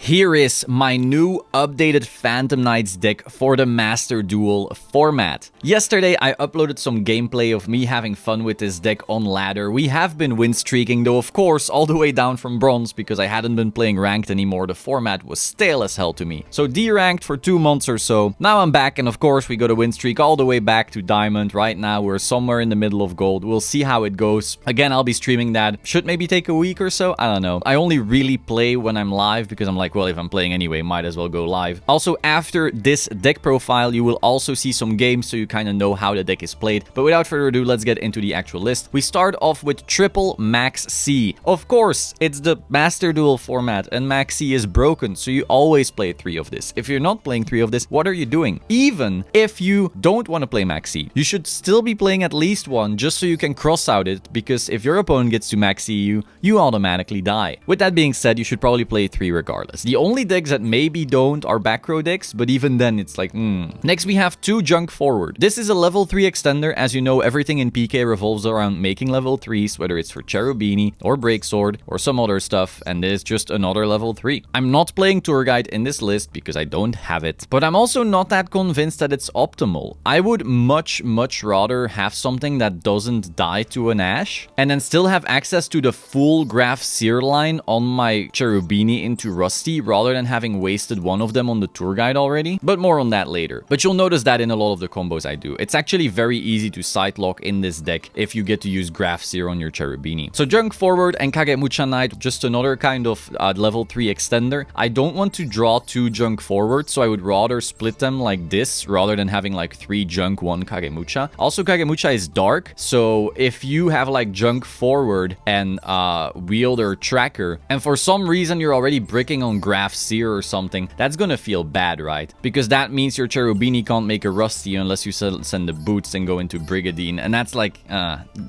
Here is my new updated Phantom Knights deck for the Master Duel format. Yesterday I uploaded some gameplay of me having fun with this deck on ladder. We have been win streaking, though of course all the way down from bronze because I hadn't been playing ranked anymore. The format was stale as hell to me. So deranked for 2 months or so. Now I'm back and of course we got a win streak all the way back to diamond. Right now we're somewhere in the middle of gold. We'll see how it goes. Again, I'll be streaming that. Should maybe take a week or so. I don't know. I only really play when I'm live because I'm like, well, if I'm playing anyway, might as well go live. Also, after this deck profile, you will also see some games so you kind of know how the deck is played. But without further ado, let's get into the actual list. We start off with triple Max C. Of course, it's the Master Duel format and Max C is broken, so you always play 3 of this. If you're not playing 3 of this, what are you doing? Even if you don't want to play Max C, you should still be playing at least 1 just so you can cross out it, because if your opponent gets to Max C you automatically die. With that being said, you should probably play 3 regardless. The only decks that maybe don't are back row decks, but even then it's like, Next we have 2 Junk Forward. This is a level 3 extender. As you know, everything in PK revolves around making level 3s, whether it's for Cherubini or Breaksword or some other stuff, and this is just another level 3. I'm not playing Tour Guide in this list because I don't have it, but I'm also not that convinced that it's optimal. I would much rather have something that doesn't die to an Ash, and then still have access to the full Graph Seer line on my Cherubini into Rusty, rather than having wasted one of them on the Tour Guide already. But more on that later. But you'll notice that in a lot of the combos I do. It's actually very easy to side lock in this deck if you get to use Graph Seer on your Cherubini. So Junk Forward and Kagemucha Knight, just another kind of level 3 extender. I don't want to draw 2 Junk Forward, so I would rather split them like this rather than having like 3 Junk, 1 Kagemucha. Also, Kagemucha is dark, so if you have like Junk Forward and Wielder Tracker, and for some reason you're already bricking on Graph Seer or something, that's gonna feel bad, right? Because that means your Cherubini can't make a Rusty unless you send the boots and go into Brigadine, and that's like,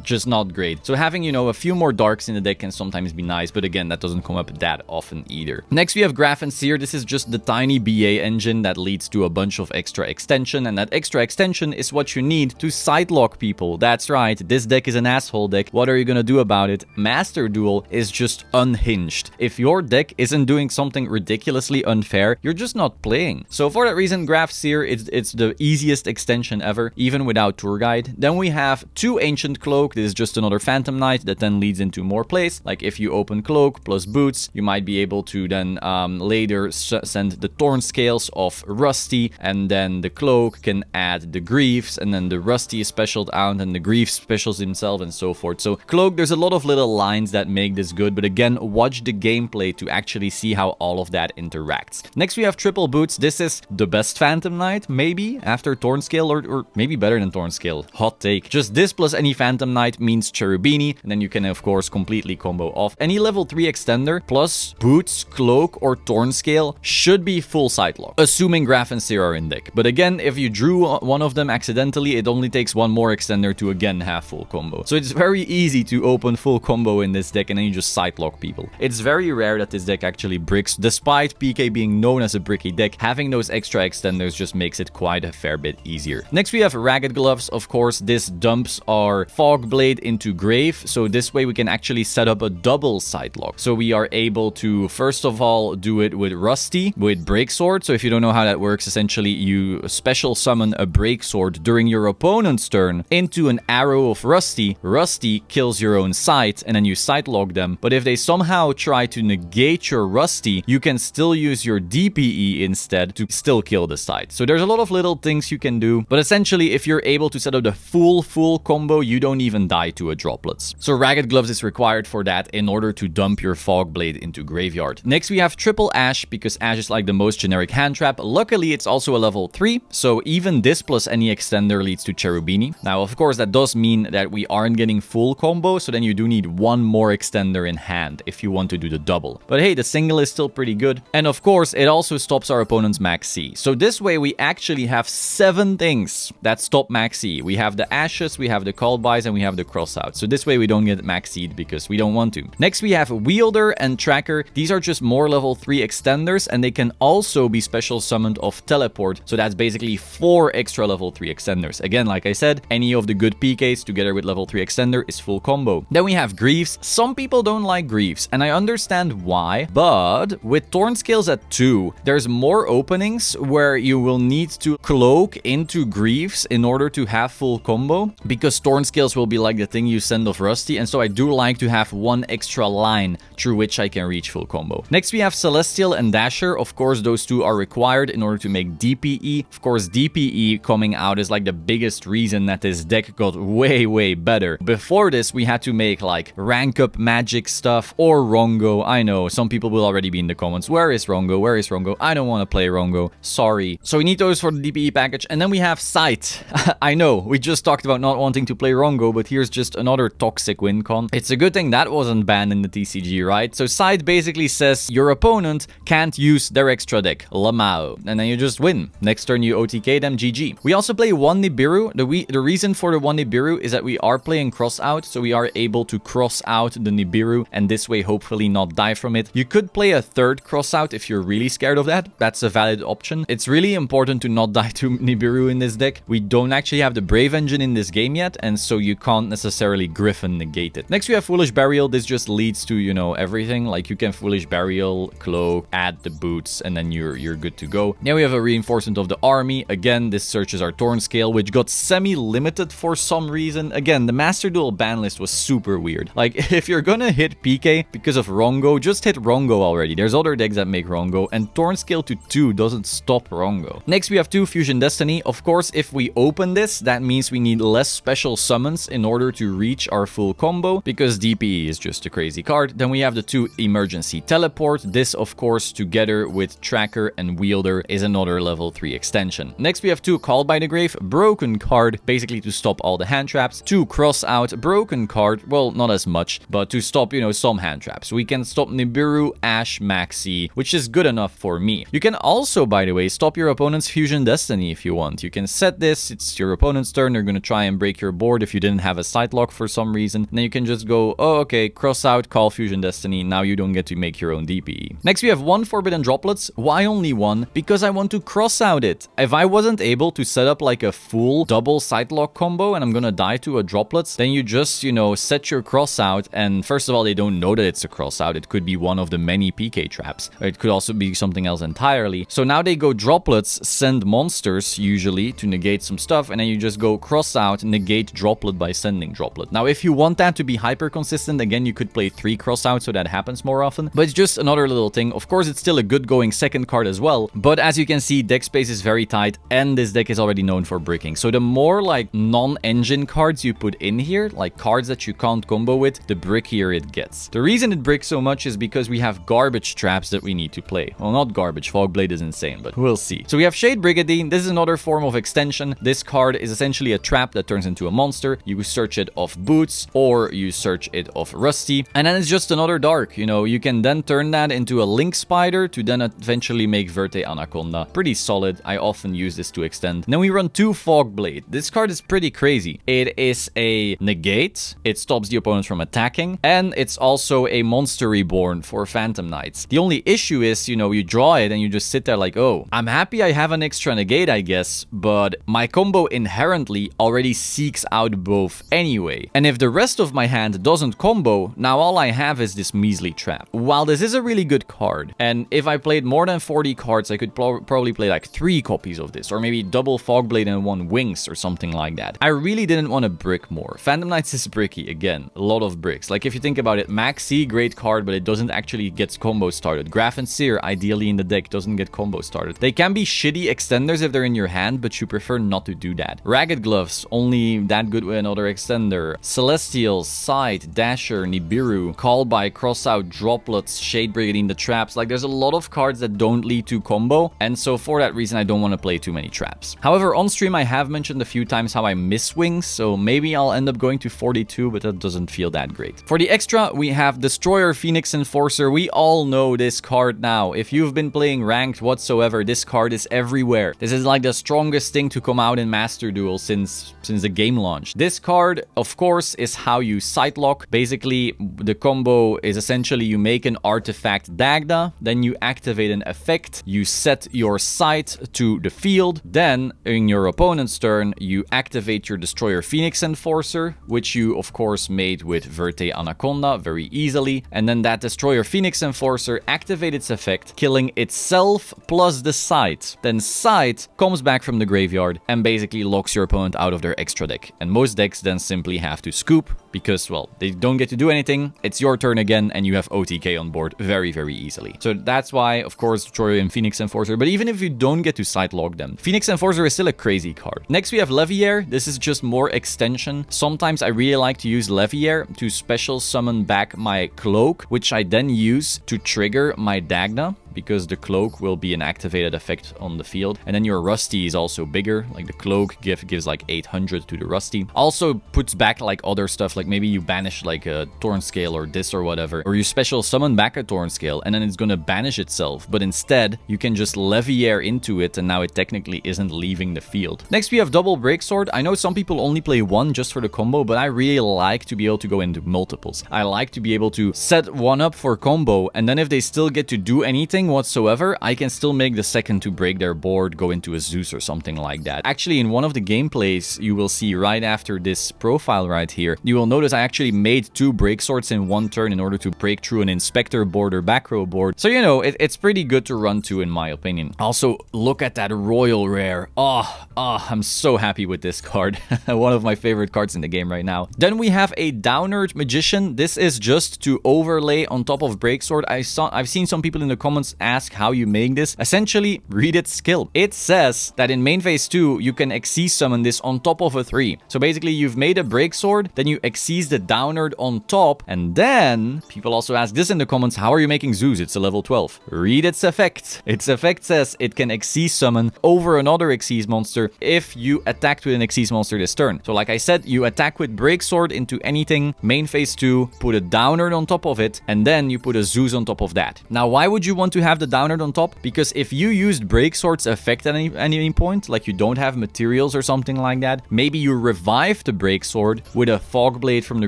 just not great. So having, you know, a few more darks in the deck can sometimes be nice, but again, that doesn't come up that often either. Next we have Graph and Seer. This is just the tiny BA engine that leads to a bunch of extra extension, and that extra extension is what you need to side lock people. That's right, this deck is an asshole deck. What are you gonna do about it? Master Duel is just unhinged. If your deck isn't doing something ridiculously unfair, you're just not playing. So for that reason, Graph Seer, it's the easiest extension ever, even without Tour Guide. Then we have 2 Ancient Cloak. This is just another Phantom Knight that then leads into more plays. Like if you open Cloak plus Boots, you might be able to then later send the Torn Scales of Rusty, and then the Cloak can add the Griefs, and then the Rusty is specialed out, and the Grief specials himself, and so forth. So Cloak, there's a lot of little lines that make this good, but again, watch the gameplay to actually see how all of that interacts. Next we have Triple Boots. This is the best Phantom Knight, maybe, after Thornscale, or maybe better than Thornscale. Hot take. Just this plus any Phantom Knight means Cherubini, and then you can of course completely combo off. Any level 3 extender plus Boots, Cloak, or Thornscale should be full side lock, assuming Graph and Seer are in deck. But again, if you drew one of them accidentally, it only takes 1 more extender to again have full combo. So it's very easy to open full combo in this deck, and then you just side lock people. It's very rare that this deck actually bricks, despite PK being known as a bricky deck. Having those extra extenders just makes it quite a fair bit easier. Next we have Ragged Gloves. Of course, this dumps our Fog Blade into Grave, so this way we can actually set up a double side lock. So we are able to first of all do it with Rusty, with Breaksword. So if you don't know how that works, essentially you special summon a Breaksword during your opponent's turn into an arrow of Rusty. Rusty kills your own side, and then you side lock them. But if they somehow try to negate your Rusty, you can still use your DPE instead to still kill the side. So there's a lot of little things you can do, but essentially if you're able to set up the full combo, you don't even die to a droplets. So Ragged Gloves is required for that in order to dump your Fog Blade into Graveyard. Next we have Triple Ash, because Ash is like the most generic hand trap. Luckily it's also a level 3, so even this plus any extender leads to Cherubini. Now of course that does mean that we aren't getting full combo, so then you do need 1 more extender in hand if you want to do the double. But hey, the single is still pretty good. And of course it also stops our opponent's Max C. So this way we actually have 7 things that stop Max C. We have the Ashes, we have the Call Buys, and we have the Crossout. So this way we don't get Max C'd because we don't want to. Next we have Wielder and Tracker. These are just more level 3 extenders, and they can also be special summoned off Teleport. So that's basically 4 extra level 3 extenders. Again, like I said, any of the good PKs together with level 3 extender is full combo. Then we have Griefs. Some people don't like Griefs, and I understand why, but with Thornscales at 2, there's more openings where you will need to cloak into Greaves in order to have full combo, because Thornscales will be like the thing you send off Rusty, and so I do like to have one extra line through which I can reach full combo. Next we have Celestial and Dasher. Of course, those two are required in order to make DPE. Of course, DPE coming out is like the biggest reason that this deck got way better. Before this, we had to make like rank up magic stuff or Rongo. I know, some people will already be in the comments, where is Rongo? Where is Rongo? I don't want to play Rongo. Sorry. So we need those for the DPE package. And then we have Sight. I know, we just talked about not wanting to play Rongo, but here's just another toxic win con. It's a good thing that wasn't banned in the TCG, right? So Sight basically says your opponent can't use their extra deck, Lamao. And then you just win. Next turn you OTK them, GG. We also play one Nibiru. The reason for the one Nibiru is that we are playing cross out, so we are able to cross out the Nibiru and this way hopefully not die from it. You could play a third cross out if you're really scared of that. That's a valid option. It's really important to not die to Nibiru in this deck. We don't actually have the Brave Engine in this game yet, and so you can't necessarily Griffin negate it. Next we have Foolish Burial. This just leads to, you know, everything. Like you can Foolish Burial, Cloak, add the boots, and then you're good to go. Now we have a Reinforcement of the Army. Again, this searches our Thornscale, which got semi-limited for some reason. Again, the Master Duel ban list was super weird. Like, if you're gonna hit PK because of Rongo, just hit Rongo already. There's other decks that make Rongo, and Thornscale to 2 doesn't stop Rongo. Next, we have 2 Fusion Destiny. Of course, if we open this, that means we need less special summons in order to reach our full combo, because DPE is just a crazy card. Then we have the 2 Emergency Teleport. This, of course, together with Tracker and Wielder, is another level 3 extension. Next, we have 2 Called by the Grave. Broken card, basically to stop all the hand traps. 2 Cross Out. Broken card, well, not as much, but to stop, you know, some hand traps. We can stop Nibiru, Ash, Maxi, which is good enough for me. You can also, by the way, stop your opponent's Fusion Destiny if you want. You can set this, it's your opponent's turn, they're gonna try and break your board if you didn't have a sight lock for some reason. And then you can just go, oh, okay, cross out, call Fusion Destiny, now you don't get to make your own DPE. Next, we have 1 Forbidden Droplets. Why only 1? Because I want to cross out it. If I wasn't able to set up like a full double sight lock combo and I'm gonna die to a droplets, then you just, you know, set your cross out, and first of all, they don't know that it's a cross out. It could be one of the many PK traps. It could also be something else entirely. So now they go droplets, send monsters usually to negate some stuff, and then you just go cross out, negate droplet by sending droplet. Now, if you want that to be hyper consistent, again, you could play 3 cross out so that happens more often, but it's just another little thing. Of course, it's still a good going second card as well, but as you can see, deck space is very tight, and this deck is already known for bricking. So the more like non-engine cards you put in here, like cards that you can't combo with, the brickier it gets. The reason it bricks so much is because we have garbage traps that we need to play. Well, not garbage, Fogblade is insane, but we'll see. So we have Shade Brigandine. This is another form of extension. This card is essentially a trap that turns into a monster. You search it off Boots, or you search it off Rusty, and then it's just another dark. You know, you can then turn that into a Link Spider to then eventually make Verte Anaconda. Pretty solid. I often use this to extend. And then we run 2 Fogblade. This card is pretty crazy. It is a negate. It stops the opponent from attacking, and it's also a monster reborn for Phantom Knights. The only issue is, you know, you draw it and you just sit there like, oh, I'm happy I have an extra negate, I guess, but my combo inherently already seeks out both anyway. And if the rest of my hand doesn't combo, now all I have is this measly trap. While this is a really good card, and if I played more than 40 cards, I could probably play like 3 copies of this, or maybe double Fogblade and 1 Wings or something like that. I really didn't want to brick more. Phantom Knights is bricky, again, a lot of bricks. Like if you think about it, Maxi, great card, but it doesn't actually get combo started. Graf and Seer, ideally in the deck, doesn't get combo started. They can be shitty extenders if they're in your hand, but you prefer not to do that. Ragged Gloves, only that good with another extender. Celestial, Sight, Dasher, Nibiru, Call by, Cross Out, Droplets, Shade Brigandine, the traps. Like there's a lot of cards that don't lead to combo, and so for that reason I don't want to play too many traps. However, on stream I have mentioned a few times how I miss Wings, so maybe I'll end up going to 42, but that doesn't feel that great. For the extra, we have Destroyer, Phoenix Enforcer. We all know this card now. If you've been playing ranked whatsoever, this card is everywhere. This is like the strongest thing to come out in Master Duel since the game launch. This card, of course, is how you sight lock. Basically, the combo is essentially you make an artifact Dagda, then you activate an effect, you set your sight to the field, then in your opponent's turn, you activate your Destroyer Phoenix Enforcer, which you, of course, made with Verte Anaconda very easily, and then that Destroyer Phoenix Enforcer monster, activate its effect, killing itself plus the sight. Then sight comes back from the graveyard and basically locks your opponent out of their extra deck. And most decks then simply have to scoop because, well, they don't get to do anything. It's your turn again and you have OTK on board very, very easily. So that's why, of course, Troy and Phoenix Enforcer. But even if you don't get to sight lock them, Phoenix Enforcer is still a crazy card. Next, we have Leviair. This is just more extension. Sometimes I really like to use Leviair to special summon back my Cloak, which I then use to trigger my Dagna, because the Cloak will be an activated effect on the field. And then your Rusty is also bigger. Like the Cloak gives like 800 to the Rusty. Also puts back like other stuff, like maybe you banish like a Thornscale or this or whatever, or you special summon back a Thornscale and then it's gonna banish itself. But instead, you can just Leviair into it and now it technically isn't leaving the field. Next, we have Double Breaksword. I know some people only play one just for the combo, but I really like to be able to go into multiples. I like to be able to set one up for combo, and then if they still get to do anything whatsoever, I can still make the second to break their board, go into a Zeus or something like that. Actually, in one of the gameplays you will see right after this profile right here, you will notice I actually made 2 break swords in one turn in order to break through an Inspector board or back row board. So, you know, it's pretty good to run to in my opinion. Also, look at that Royal Rare. I'm so happy with this card. One of my favorite cards in the game right now. Then we have a Downerd Magician. This is just to overlay on top of Breaksword. I've seen some people in the comments ask how you make this. Essentially, read its skill. It says that in main phase 2, you can Xyz summon this on top of a 3. So basically, you've made a Breaksword, then you Xyz the Downerd on top, and then people also ask this in the comments, how are you making Zeus? It's a level 12. Read its effect. Its effect says it can Xyz summon over another Xyz monster if you attacked with an Xyz monster this turn. So like I said, you attack with Breaksword into anything, main phase 2, put a Downerd on top of it, and then you put a Zeus on top of that. Now, why would you want to have the Downerd on top? Because if you used Breaksword's effect at any point, like you don't have materials or something like that, maybe you revive the Breaksword with a Fogblade from the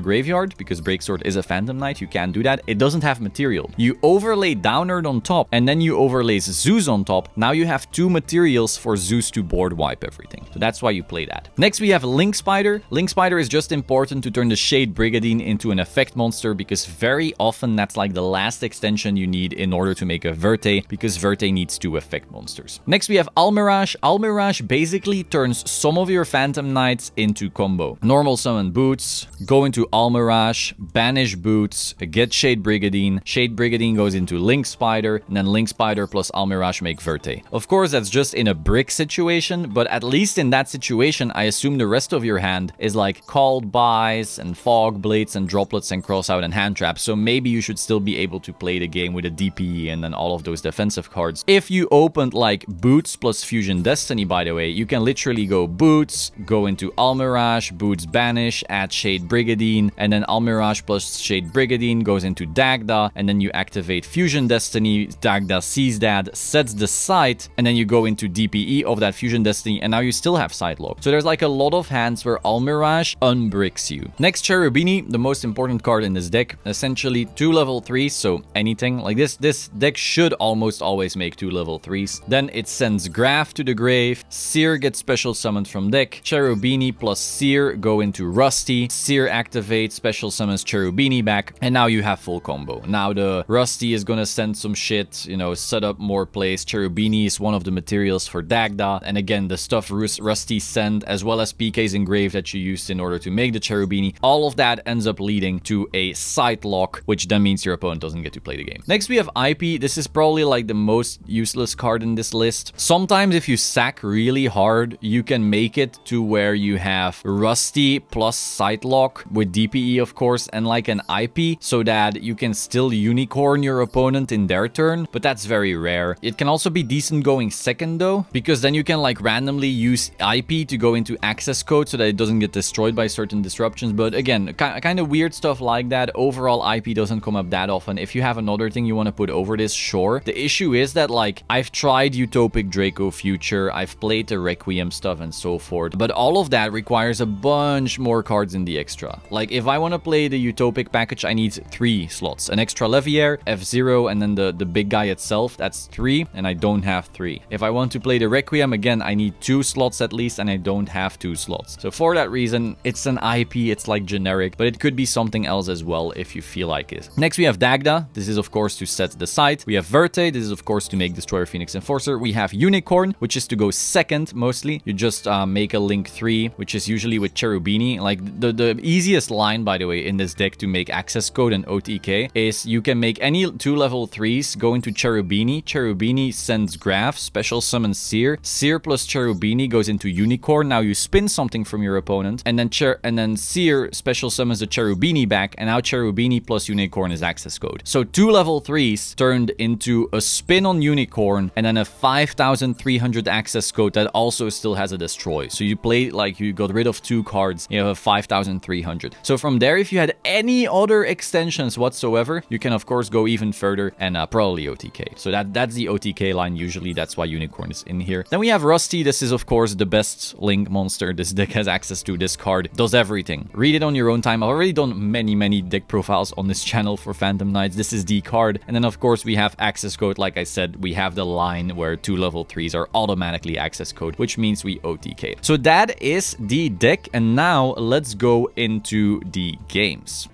graveyard, because Breaksword is a Phantom Knight, you can't do that. It doesn't have material. You overlay Downerd on top, and then you overlay Zeus on top. Now you have 2 materials for Zeus to board wipe everything. So that's why you play that. Next, we have Link Spider. Link Spider is just important to turn the Shade Brigadine into an effect monster, because very often that's like the last extension you need in order to make a Verte, because Verte needs 2 effect monsters. Next, we have Almirage. Almirage basically turns some of your Phantom Knights into combo. Normal summon Boots, go into Almirage, banish Boots, get Shade Brigadine. Shade Brigadine goes into Link Spider, and then Link Spider plus Almirage make Verte. Of course, that's just in a brick situation, but at least in that situation, I assume the rest of your hand is like Called Buys and Fog Blades and Droplets and Crossout and Hand Traps, so maybe you should still be able to play the game with a DPE and then all of those defensive cards. If you opened like Boots plus Fusion Destiny, by the way, you can literally go Boots, go into Almirage, Boots banish, add Shade Brigadine, and then Almirage plus Shade Brigadine goes into Dagda, and then you activate Fusion Destiny, Dagda sees that, sets the sight, and then you go into DPE of that Fusion Destiny, and now you still have sight lock. So there's like a lot of hands where Almirage unbricks you. Next, Cherubini, the most important card in this deck. Essentially 2 level 3s, so anything like this deck should almost always make 2 level 3s. Then it sends Graph to the grave, Seer gets special summoned from deck, Cherubini plus Seer go into Rusty, Seer activates, special summons Cherubini back, and now you have full combo. Now the Rusty is gonna send some shit, you know, set up more plays. Cherubini is one of the materials for Dagda, and again, the stuff Rusty sent, as well as PK's Engrave that you used in order to make the Cherubini, all of that ends up leading to a sight lock, which then means your opponent doesn't get to play the game. Next, we have IP. This is probably like the most useless card in this list. Sometimes if you sack really hard, you can make it to where you have Rusty plus sight lock with DPE, of course, and like an IP, so that you can still unicorn your opponent in their turn, but that's very rare. It can also be decent going second though, because then you can like randomly use IP to go into access code so that it doesn't get destroyed by certain disruptions. But again, kind of weird stuff like that. Overall, IP doesn't come up that often. If you have another thing you want to put over this, sure, sure. The issue is that, like, I've tried Utopic Draco Future, I've played the Requiem stuff and so forth, but all of that requires a bunch more cards in the extra. Like, if I want to play the Utopic package, I need 3 slots. An extra Leviair, F0, and then the big guy itself, that's 3, and I don't have 3. If I want to play the Requiem, again, I need 2 slots at least, and I don't have 2 slots. So for that reason, it's an IP, it's like generic, but it could be something else as well if you feel like it. Next, we have Dagda. This is, of course, to set the site. We have Verte. This is, of course, to make Destroyer Phoenix Enforcer. We have Unicorn, which is to go second, mostly. You just make a Link 3, which is usually with Cherubini. Like, the easiest line, by the way, in this deck to make access code and OTK is you can make any 2 level 3s go into Cherubini. Cherubini sends Graph, special summons Seer. Seer plus Cherubini goes into Unicorn. Now you spin something from your opponent, and then Seer special summons the Cherubini back, and now Cherubini plus Unicorn is access code. So 2 level 3s turned into a spin on Unicorn, and then a 5,300 access code that also still has a destroy. So you play, like, you got rid of 2 cards, you have a 5,300. So from there, if you had any other extensions whatsoever, you can of course go even further and probably OTK. So that's the OTK line usually. That's why Unicorn is in here. Then we have Rusty. This is of course the best Link monster this deck has access to. This card does everything. Read it on your own time. I've already done many deck profiles on this channel for Phantom Knights. This is the card. And then of course we have access code. Like I said, we have the line where 2 level 3s are automatically access code, which means we OTK. So that is the deck. And now let's go into the games.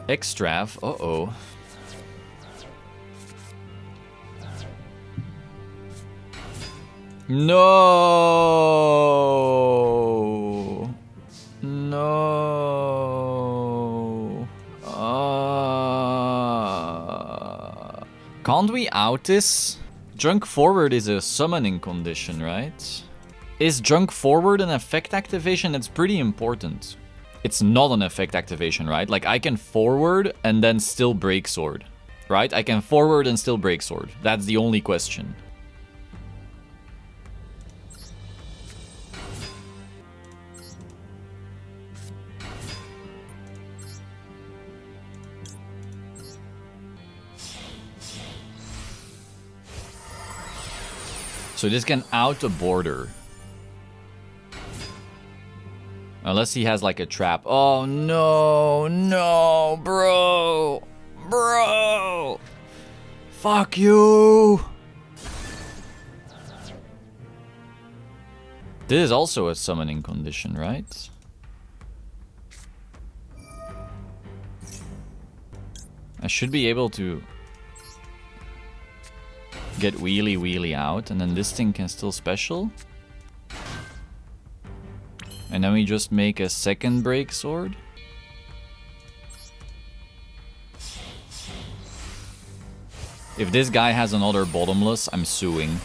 Extrav. Uh-oh. No. No. Can't we out this? Drunk Forward is a summoning condition, right? Is Drunk Forward an effect activation? That's pretty important. It's not an effect activation, right? Like, I can forward and then still break sword, right? I can forward and still break sword. That's the only question. So this can out a border. Unless he has like a trap. Oh no, no, bro. Bro. Fuck you. This is also a summoning condition, right? I should be able to get wheelie out, and then this thing can still special. And then we just make a second break sword. If this guy has another bottomless, I'm suing.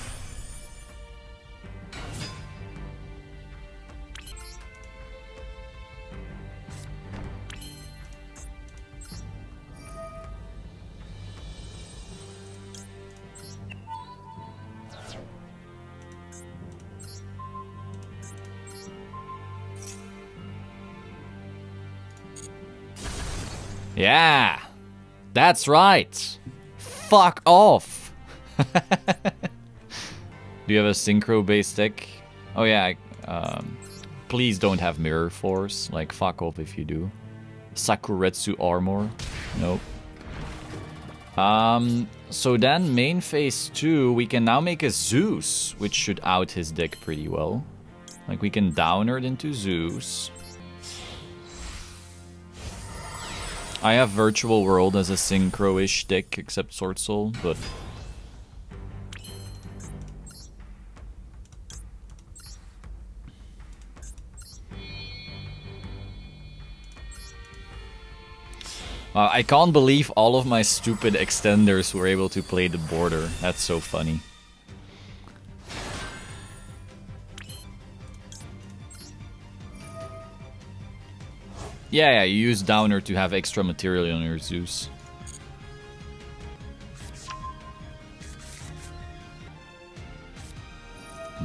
Yeah, that's right. Fuck off. Do you have a synchro-based deck? Oh yeah, please don't have Mirror Force. Like, fuck off if you do. Sakuretsu Armor? Nope. So then main phase 2, we can now make a Zeus, which should out his deck pretty well. Like, we can downer it into Zeus. I have Virtual World as a synchro-ish deck, except Sword Soul, but... I can't believe all of my stupid extenders were able to play the border. That's so funny. Yeah, you use Downer to have extra material on your Zeus.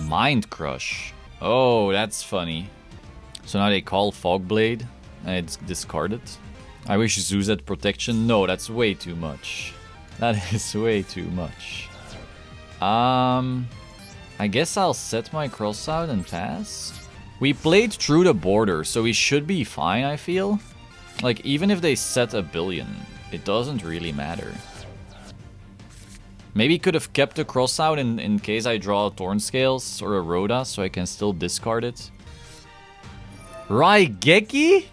Mind Crush. Oh, that's funny. So now they call Fogblade, and it's discarded. I wish Zeus had protection. No, that's way too much. That is way too much. I guess I'll set my cross out and pass. We played through the border, so we should be fine, I feel. Like, even if they set a billion, it doesn't really matter. Maybe could have kept the cross out in case I draw a Thorn Scales or a Rhoda, so I can still discard it. Raigeki?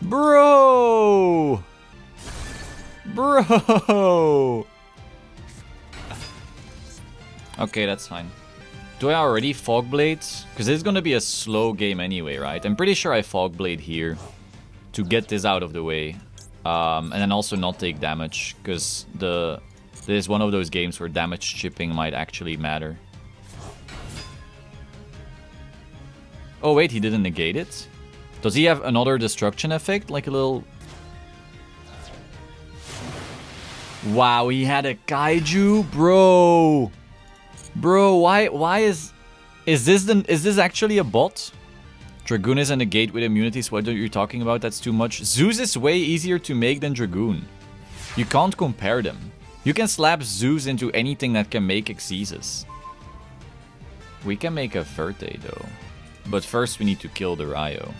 Bro! Bro! Okay, that's fine. Do I already Fog Blade? Because it's gonna be a slow game anyway, right? I'm pretty sure I Fog Blade here to get this out of the way. And then also not take damage, because this is one of those games where damage chipping might actually matter. Oh wait, he didn't negate it? Does he have another destruction effect? Like a little... Wow, he had a Kaiju? Bro! Bro, why is this actually a bot? Dragoon is a negate with immunities. What are you talking about? That's too much. Zeus is way easier to make than Dragoon. You can't compare them. You can slap Zeus into anything that can make Exesis. We can make a Verte though. But first we need to kill the Ryo.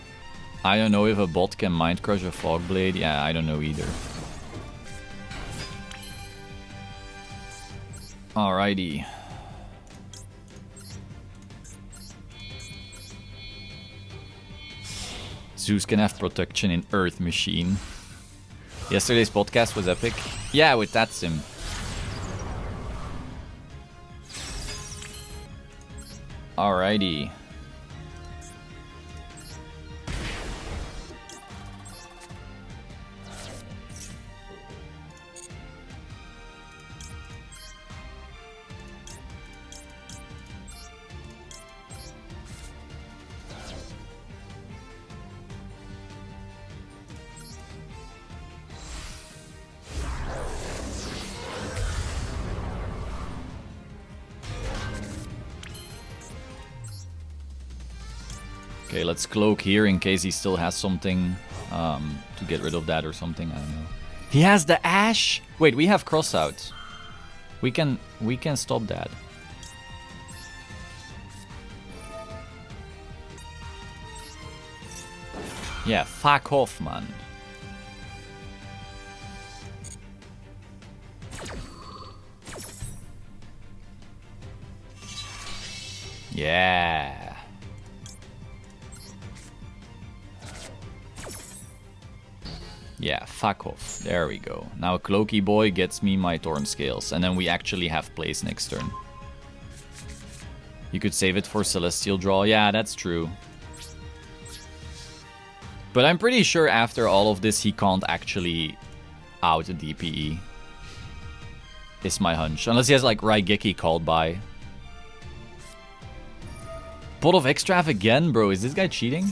I don't know if a bot can Mind Crush a Fog Blade. Yeah, I don't know either. Alrighty. Zeus can have protection in Earth Machine. Yesterday's podcast was epic. Yeah, with that sim. Alrighty. Okay, let's cloak here in case he still has something to get rid of that or something. I don't know. He has the Ash. Wait, we have cross out. We can stop that. Yeah, fuck off, man. Yeah. Yeah, fuck off. There we go. Now Cloaky Boy gets me my Thorn Scales, and then we actually have plays next turn. You could save it for Celestial Draw. Yeah, that's true. But I'm pretty sure after all of this, he can't actually out a DPE. Is my hunch. Unless he has like Raigeki called by. Pot of Extrav again? Bro, is this guy cheating?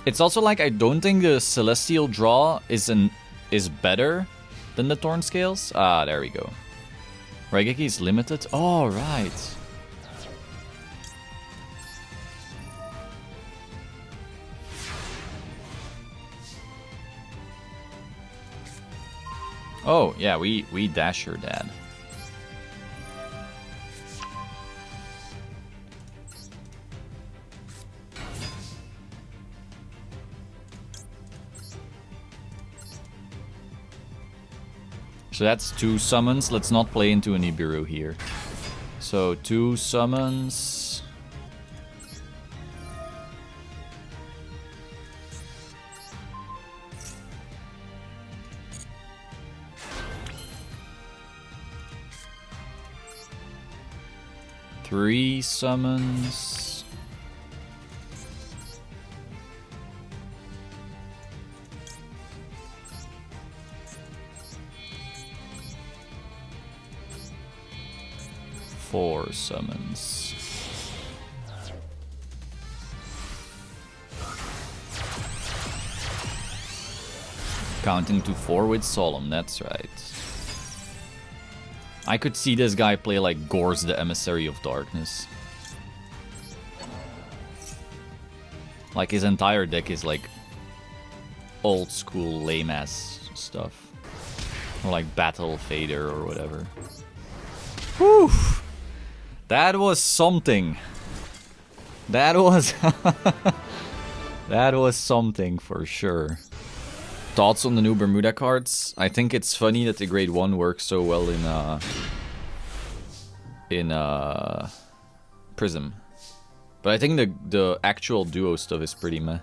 It's also like I don't think the Celestial Draw is better than the Thorn Scales. Ah, there we go. Raigeki is limited. Oh, right. Oh, yeah, we dash her dad. So that's 2 summons. Let's not play into an Nibiru here. So 2 summons. Three summons. Four summons. Counting to 4 with Solemn, that's right. I could see this guy play like Gorz the Emissary of Darkness. Like his entire deck is like old school lame ass stuff. Or like Battle Fader or whatever. Whew! That was something. That was... that was something for sure. Thoughts on the new Bermuda cards? I think it's funny that the grade 1 works so well in Prism. But I think the actual duo stuff is pretty meh.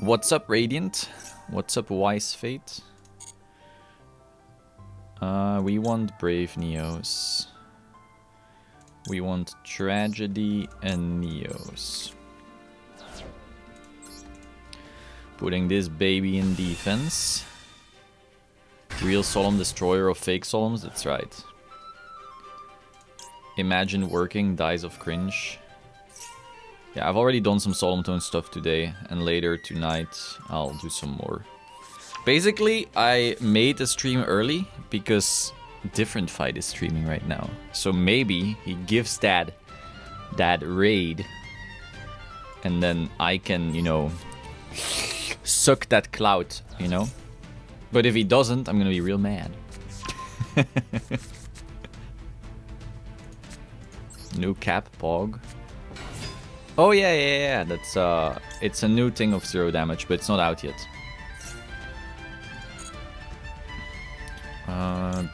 What's up, Radiant? What's up, Wise Fate? We want Brave Neos. We want Tragedy and Neos. Putting this baby in defense. Real Solemn Destroyer of fake Solemns, that's right. Imagine Working, Dies of Cringe. Yeah, I've already done some Solemn Tone stuff today, and later tonight I'll do some more. Basically, I made the stream early because Different Fight is streaming right now. So maybe he gives that raid, and then I can, you know, suck that clout, you know? But if he doesn't, I'm gonna be real mad. New cap, Pog. Oh yeah, that's it's a new thing of 0 damage, but it's not out yet.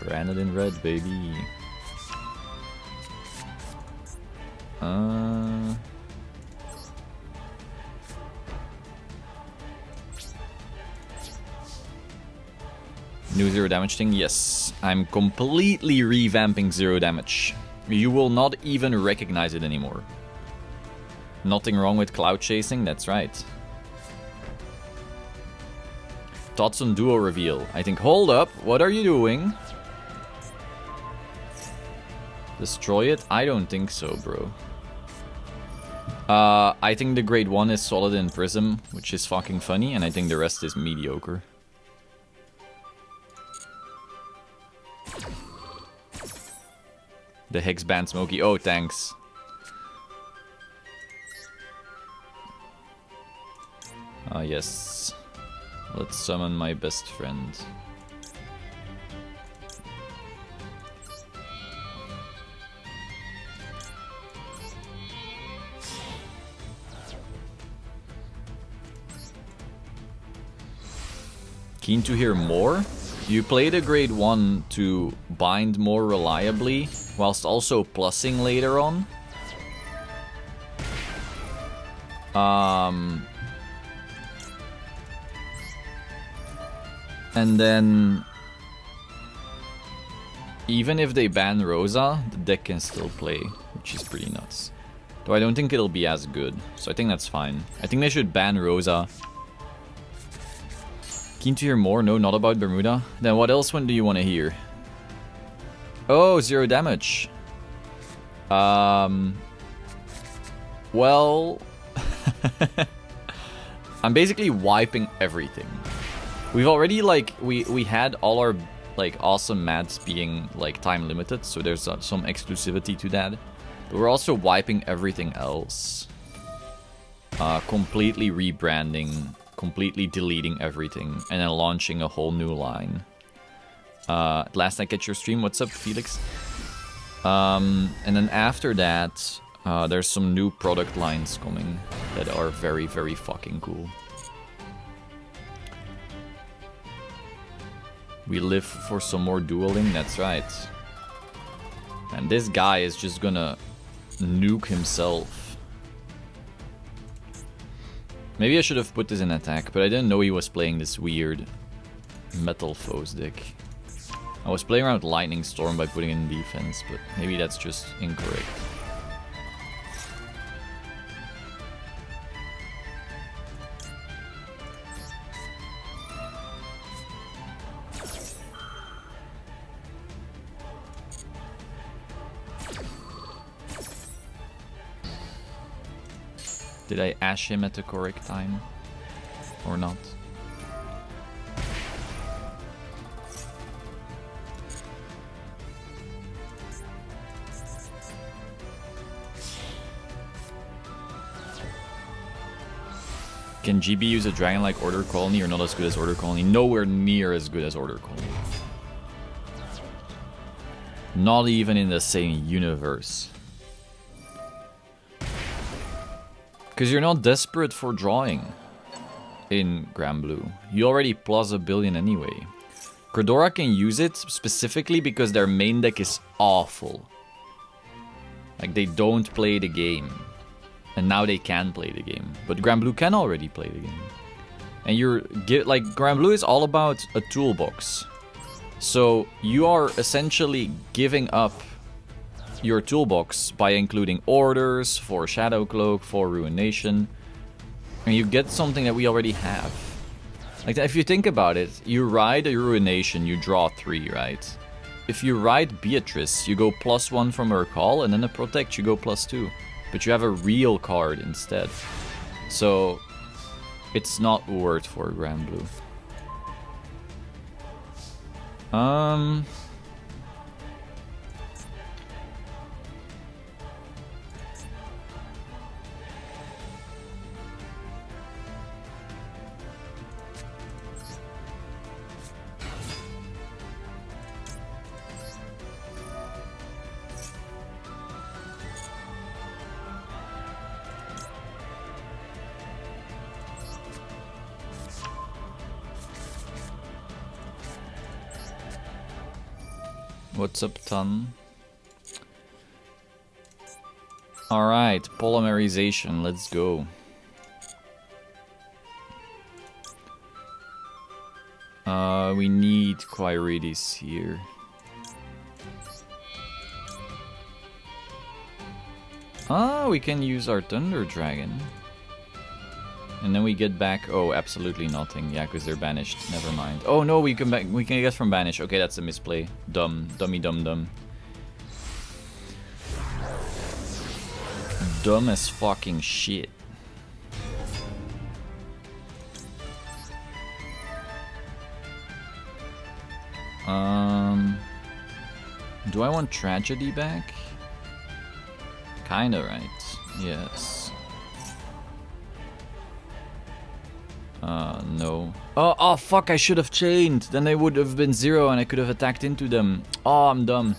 Branded in red, baby. New 0 damage thing? Yes. I'm completely revamping 0 damage. You will not even recognize it anymore. Nothing wrong with cloud chasing, that's right. Thoughts on duo reveal. I think, hold up, what are you doing? Destroy it? I don't think so, bro. I think the grade 1 is solid in Prism, which is fucking funny, and I think the rest is mediocre. The Hex Band Smokey. Oh, thanks. Ah, yes. Let's summon my best friend. Keen to hear more? You play the grade 1 to bind more reliably, whilst also plussing later on. And then, even if they ban Rosa, the deck can still play, which is pretty nuts. Though I don't think it'll be as good, so I think that's fine. I think they should ban Rosa. Keen to hear more? No, not about Bermuda. Then what else do you want to hear? Oh, 0 damage. Well... I'm basically wiping everything. We've already, like, we had all our, like, awesome mats being, like, time limited, so there's some exclusivity to that. But we're also wiping everything else. Completely rebranding, completely deleting everything, and then launching a whole new line. Last night at your stream, what's up, Felix? And then after that, there's some new product lines coming that are very, very fucking cool. We live for some more dueling, that's right. And this guy is just gonna nuke himself. Maybe I should have put this in attack, but I didn't know he was playing this weird Metal Foes deck. I was playing around with Lightning Storm by putting it in defense, but maybe that's just incorrect. Did I ash him at the correct time? Or not? Can GB use a dragon like Order Colony or not as good as Order Colony? Nowhere near as good as Order Colony. Not even in the same universe. Because you're not desperate for drawing in Granblue. You already plus a billion anyway. Credora can use it specifically because their main deck is awful. Like, they don't play the game. And now they can play the game. But Granblue can already play the game. And like, Granblue is all about a toolbox. So you are essentially giving up your toolbox by including orders for Shadow Cloak, for Ruination. And you get something that we already have. Like, if you think about it, you ride a Ruination, you draw 3, right? If you ride Beatrice, you go +1 from her call, and then a Protect, you go +2. But you have a real card instead. So it's not worth for Granblue. What's up, Ton? Alright, polymerization, let's go. We need Quirites here. We can use our Thunder Dragon. And then we get back... Oh, absolutely nothing. Yeah, because they're banished. Never mind. Oh, no, we can get from banish. Okay, that's a misplay. Dumb. Dummy dumb dumb. Dumb as fucking shit. Do I want Tragedy back? Kinda right. Yes. No. Oh, fuck, I should have chained. Then they would have been 0 and I could have attacked into them. Oh, I'm dumb.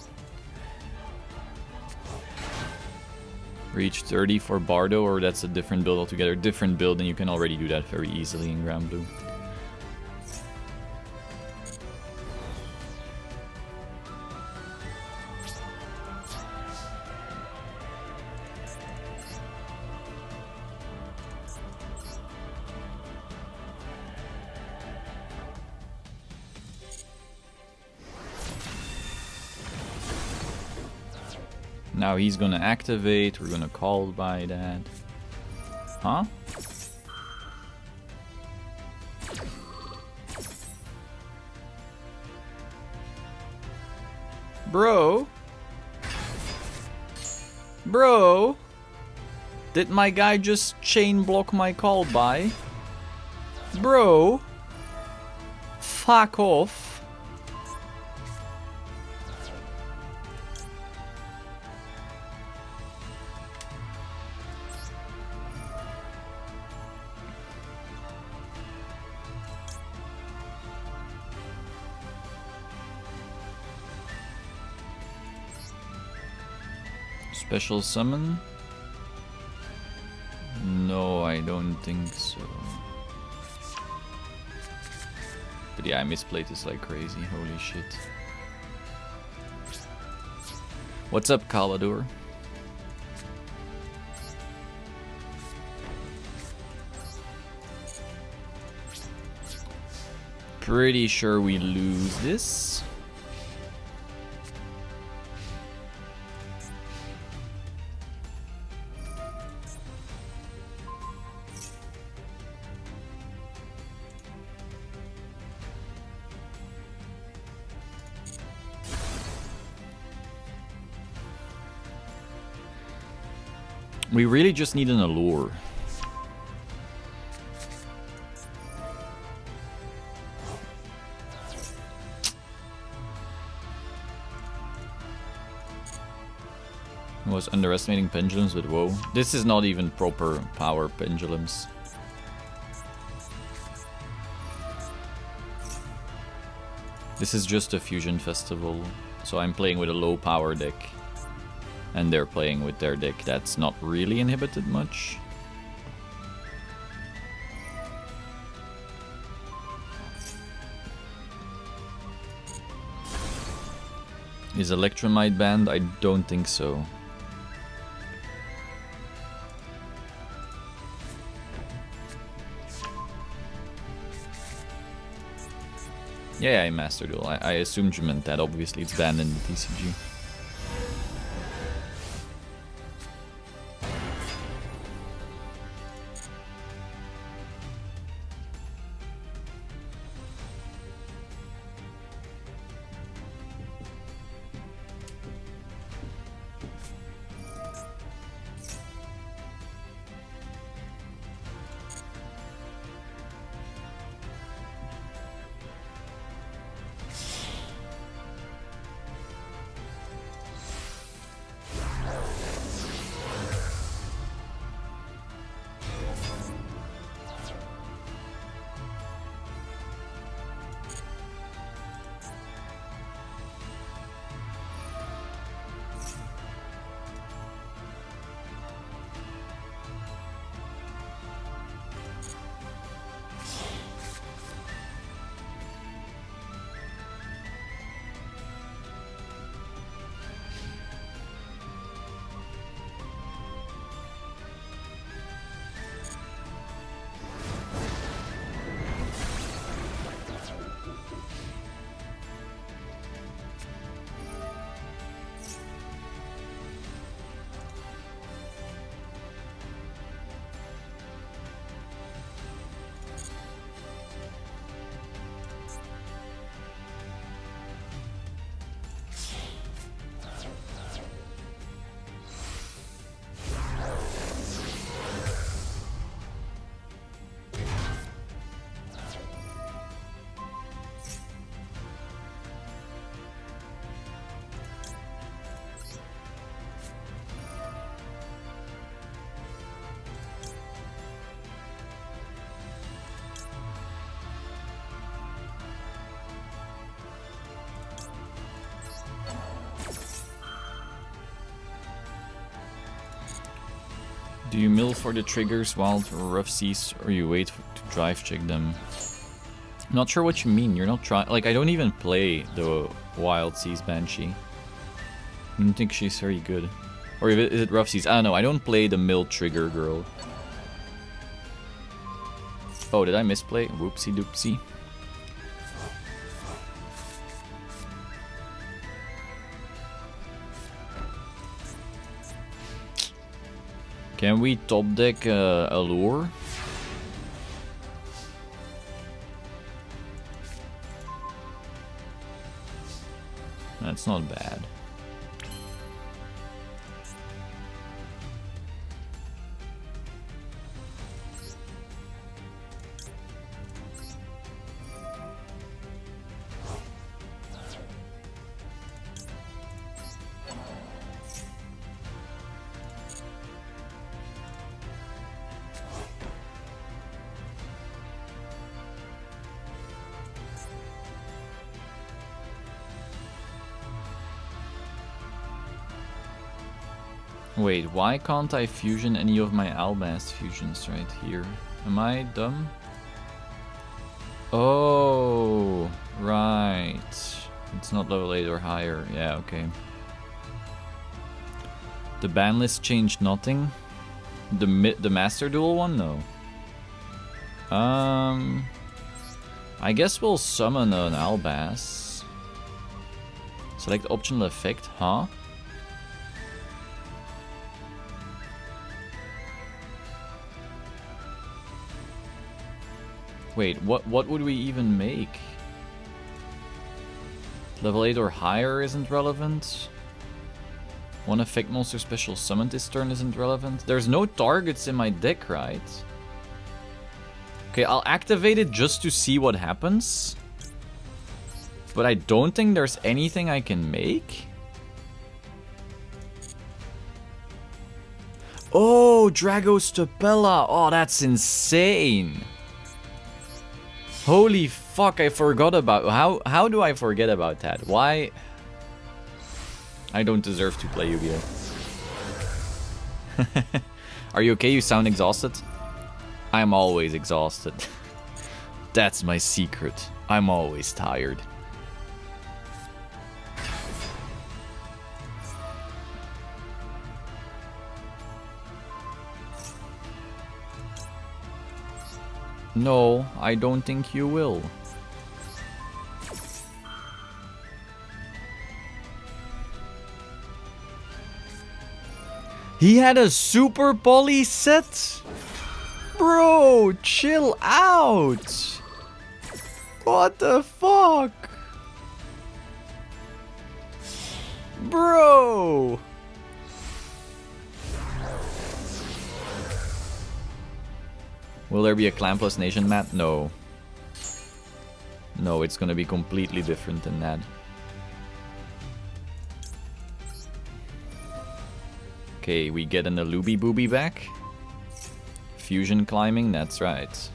Reach 30 for Bardo, or that's a different build altogether. Different build, and you can already do that very easily in Granblue. Now he's gonna activate, we're gonna call by that. Huh? Bro? Bro? Did my guy just chain block my call by? Bro? Fuck off. Special summon? No, I don't think so. But yeah, I misplayed this like crazy, holy shit. What's up, Calador? Pretty sure we lose this. We really just need an allure. I was underestimating pendulums, but whoa. This is not even proper power pendulums. This is just a fusion festival, so I'm playing with a low power deck. And they're playing with their deck that's not really inhibited much. Is Electromite banned? I don't think so. Yeah, I Master Duel. I assumed you meant that. Obviously, it's banned in the TCG. Do you mill for the triggers while rough seas, or you wait to drive check them? I'm not sure what you mean. You're not trying. Like, I don't even play the Wild Seas Banshee. I don't think she's very good. Or is it rough seas? I don't know. I don't play the mill trigger girl. Oh, did I misplay? Whoopsie doopsie. Can we top deck Allure? That's not bad. Wait, why can't I fusion any of my Albast fusions right here? Am I dumb? Oh, right. It's not level 8 or higher. Yeah, okay. The ban list changed nothing? The Master Duel one? No. I guess we'll summon an Albast. Select optional effect, huh? Wait, what would we even make? Level 8 or higher isn't relevant. One effect monster special summoned this turn isn't relevant. There's no targets in my deck, right? Okay, I'll activate it just to see what happens. But I don't think there's anything I can make. Oh, Dragostapella. Oh, that's insane. Holy fuck, I forgot about... How do I forget about that? Why? I don't deserve to play Yu-Gi-Oh! Are you okay? You sound exhausted? I'm always exhausted. That's my secret. I'm always tired. No, I don't think you will. He had a super poly set? Bro, chill out. What the fuck? Bro. Will there be a Clan Plus Nation map? No. No, it's gonna be completely different than that. Okay, we get an Alubi Booby back. Fusion climbing, that's right.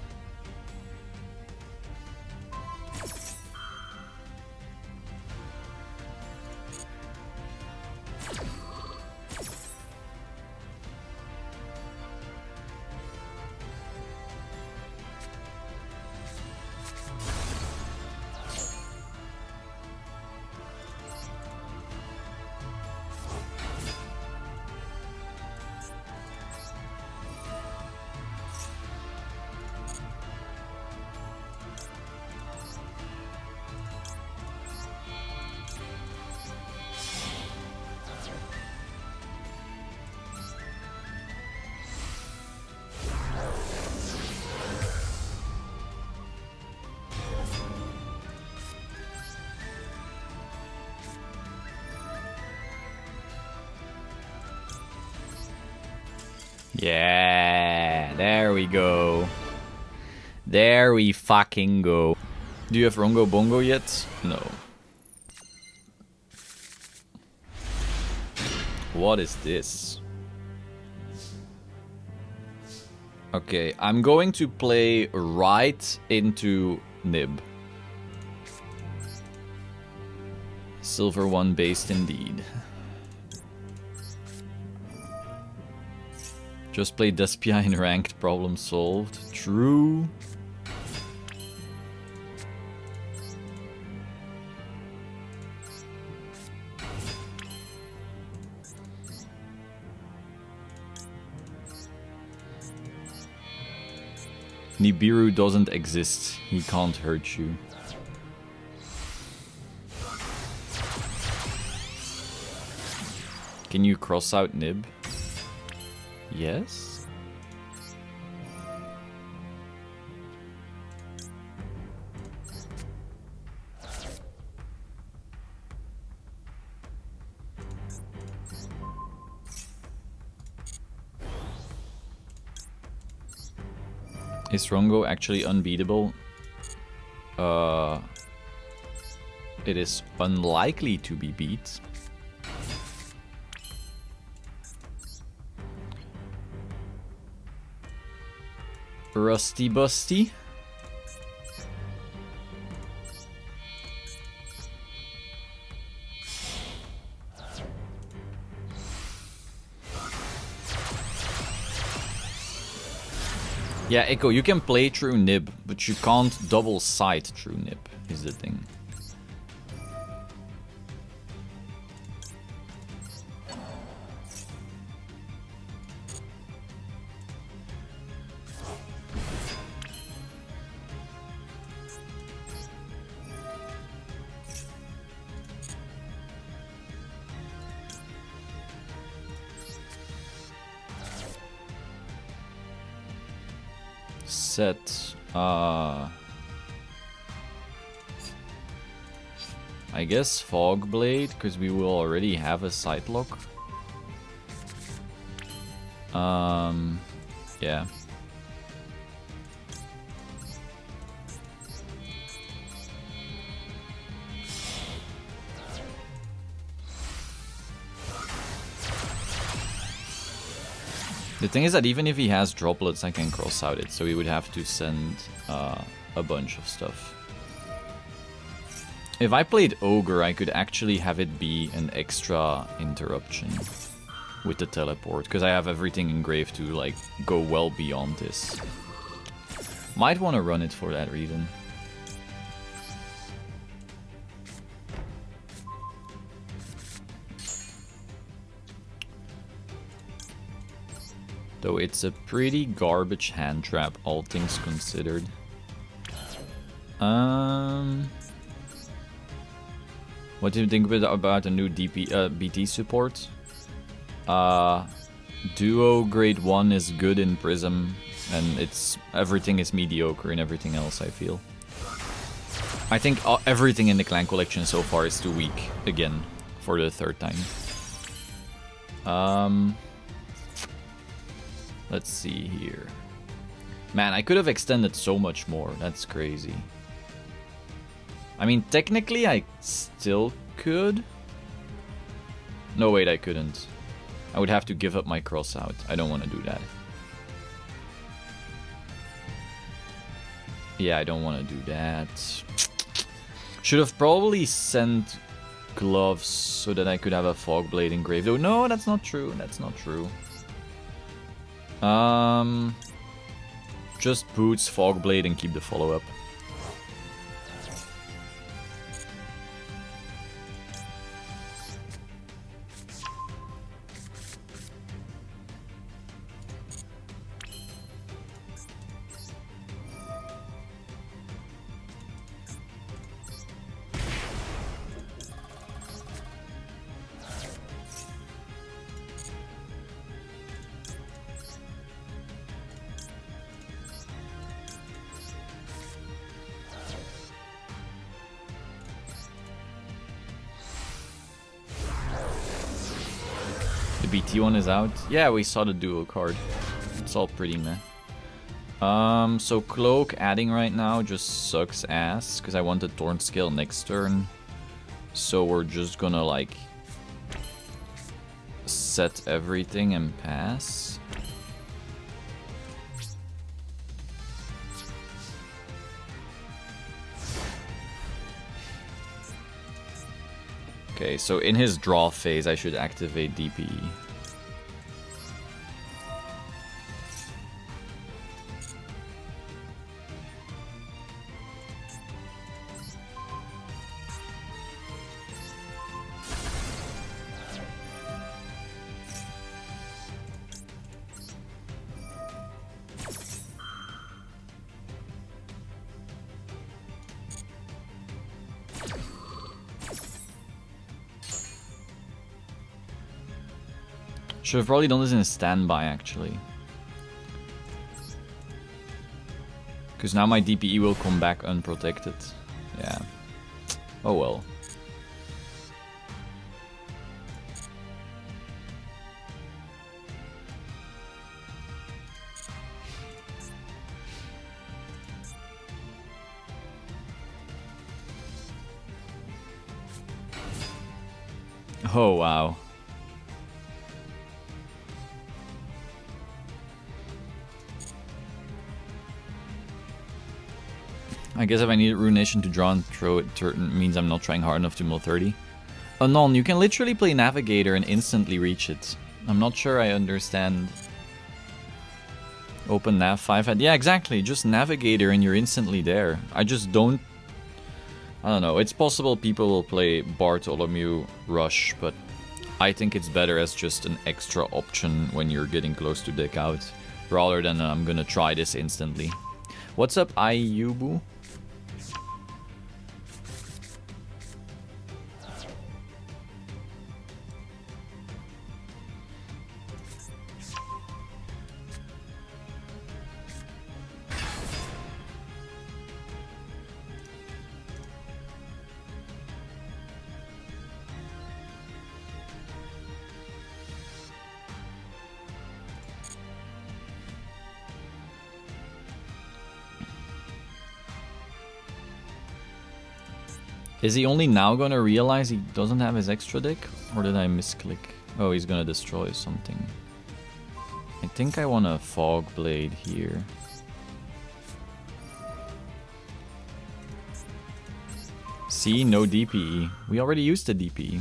Yeah, there we go. There we fucking go. Do you have Rongo Bongo yet? No. What is this? Okay, I'm going to play right into Nib. Silver 1 based indeed. Just play Despia in ranked, problem solved. True. Nibiru doesn't exist. He can't hurt you. Can you cross out Nib? Yes? Is Rongo actually unbeatable? It is unlikely to be beat. Rusty Busty. Yeah, Echo, you can play through Nib, but you can't double sight through Nib, is the thing. Set, I guess Fog Blade, because we will already have a sight lock. Yeah. The thing is that even if he has droplets, I can cross out it, so we would have to send a bunch of stuff. If I played Ogre, I could actually have it be an extra interruption with the teleport, because I have everything engraved to like go well beyond this. Might want to run it for that reason. Though it's a pretty garbage hand trap, all things considered. What do you think about the new BT support? Duo grade 1 is good in Prism, and everything is mediocre in everything else, I feel. I think everything in the clan collection so far is too weak, again, for the third time. Let's see here. Man, I could have extended so much more, that's crazy. I mean, technically I still could. No, wait, I couldn't. I would have to give up my cross out. I don't want to do that. Yeah, I don't want to do that. Should have probably sent gloves so that I could have a fog blade engraved. Oh, no, that's not true. That's not true. Just boots, fog blade, and keep the follow-up. BT one is out. Yeah, we saw the duo card. It's all pretty meh. So Cloak adding right now just sucks ass, because I wanted Thorn Scale next turn. So we're just gonna like set everything and pass. Okay, so in his draw phase, I should activate DPE. Should have probably done this in a standby, actually. Because now my DPE will come back unprotected. Yeah. Oh well. Oh wow. I guess if I need Ruination to draw and throw it, means I'm not trying hard enough to mill 30. Anon, you can literally play Navigator and instantly reach it. I'm not sure I understand. Open Nav 5. Yeah, exactly. Just Navigator and you're instantly there. I just don't... I don't know. It's possible people will play Bartholomew Rush, but I think it's better as just an extra option when you're getting close to deck out, rather than I'm gonna try this instantly. What's up, Ayubu? Is he only now gonna realize he doesn't have his extra deck? Or did I misclick? Oh, he's gonna destroy something. I think I want a Fog Blade here. See, no DPE. We already used the DPE.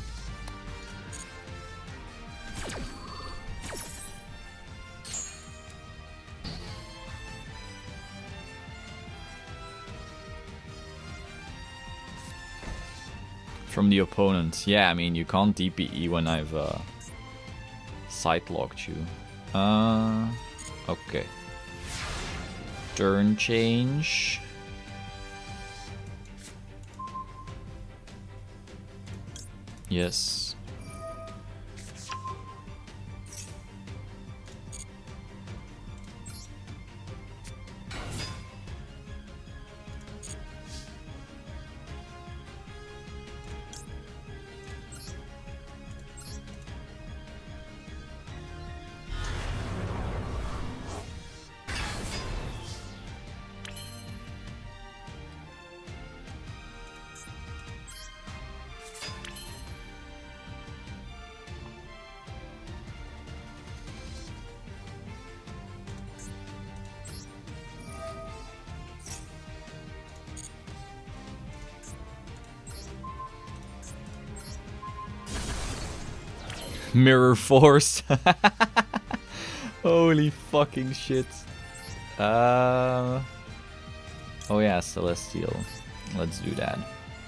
From the opponent. Yeah, I mean, you can't DPE when I've sight-locked you. Okay. Turn change. Yes. Mirror Force. Holy fucking shit. Oh yeah, Celestial. Let's do that.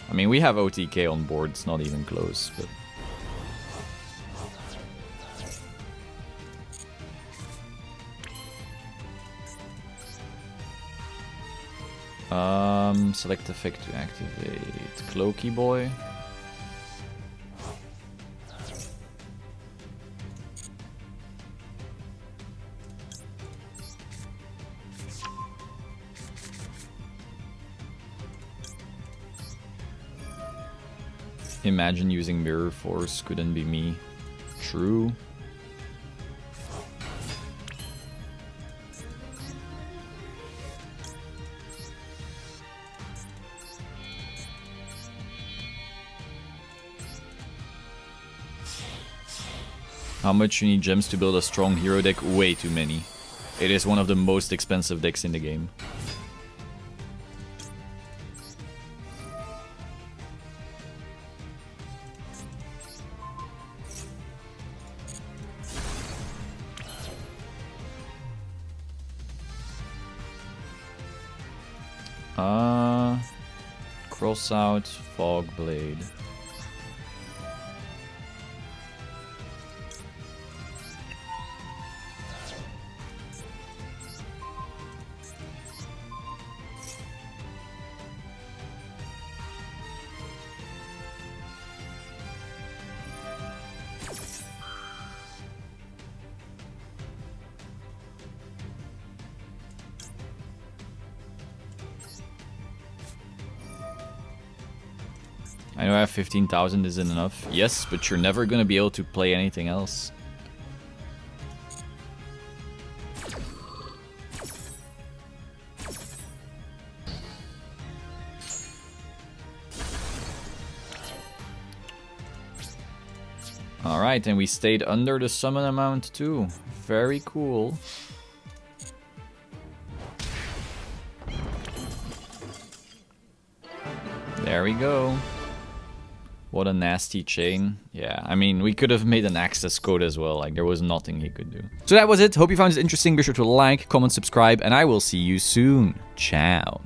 I mean, we have OTK on board. It's not even close, but... select effect to activate Cloaky Boy. Imagine using Mirror Force, couldn't be me. True. How much you need gems to build a strong hero deck? Way too many. It is one of the most expensive decks in the game. Cross out, Fog Blade. I know I have 15,000 isn't enough. Yes, but you're never gonna be able to play anything else. Alright, and we stayed under the summon amount too. Very cool. There we go. What a nasty chain. Yeah, I mean, we could have made an access code as well. Like, there was nothing he could do. So that was it. Hope you found this interesting. Be sure to like, comment, subscribe, and I will see you soon. Ciao.